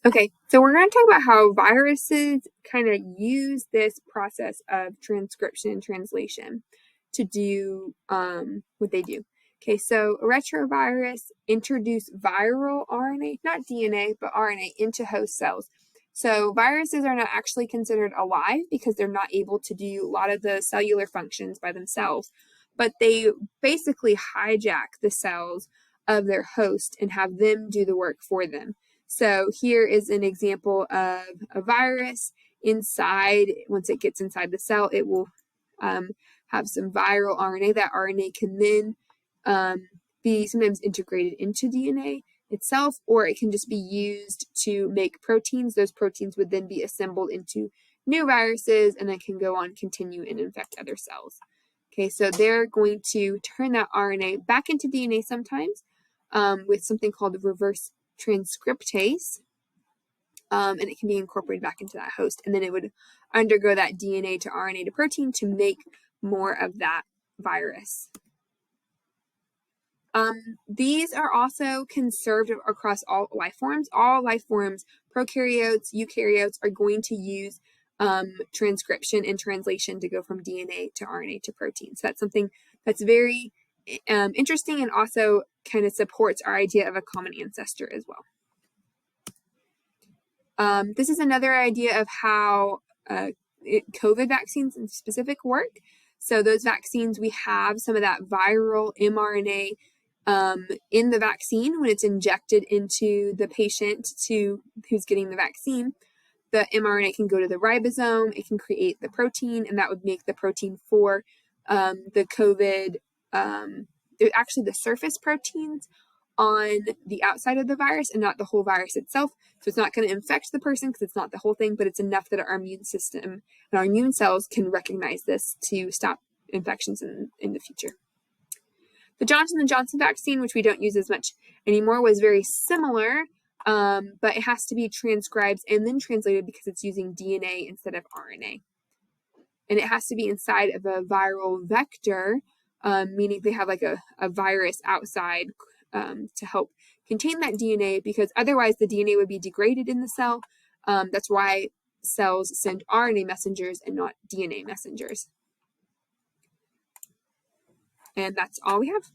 Okay, so we're going to talk about how viruses kind of use this process of transcription and translation to do what they do. Okay, so a retrovirus introduced viral RNA, not DNA, but RNA into host cells. So viruses are not actually considered alive because they're not able to do a lot of the cellular functions by themselves, but they basically hijack the cells of their host and have them do the work for them. So here is an example of a virus inside. Once it gets inside the cell, it will have some viral RNA. That RNA can then be sometimes integrated into DNA itself, or it can just be used to make proteins. Those proteins would then be assembled into new viruses and then can go on, continue, and infect other cells. Okay, so they're going to turn that RNA back into DNA sometimes with something called reverse transcriptase, and it can be incorporated back into that host, and then it would undergo that DNA to RNA to protein to make more of that virus. These are also conserved across all life forms. All life forms, prokaryotes, eukaryotes, are going to use transcription and translation to go from DNA to RNA to protein. So that's something that's very interesting and also kind of supports our idea of a common ancestor as well. This is another idea of how COVID vaccines in specific work. So those vaccines, we have some of that viral mRNA in the vaccine when it's injected into the patient who's getting the vaccine. The mRNA can go to the ribosome, it can create the protein, and that would make the protein for the COVID, actually the surface proteins on the outside of the virus and not the whole virus itself. So it's not going to infect the person because it's not the whole thing, but it's enough that our immune system and our immune cells can recognize this to stop infections in the future. The Johnson & Johnson vaccine, which we don't use as much anymore, was very similar, but it has to be transcribed and then translated because it's using DNA instead of RNA. And it has to be inside of a viral vector, meaning they have like a virus outside to help contain that DNA, because otherwise the DNA would be degraded in the cell. That's why cells send RNA messengers and not DNA messengers. And that's all we have.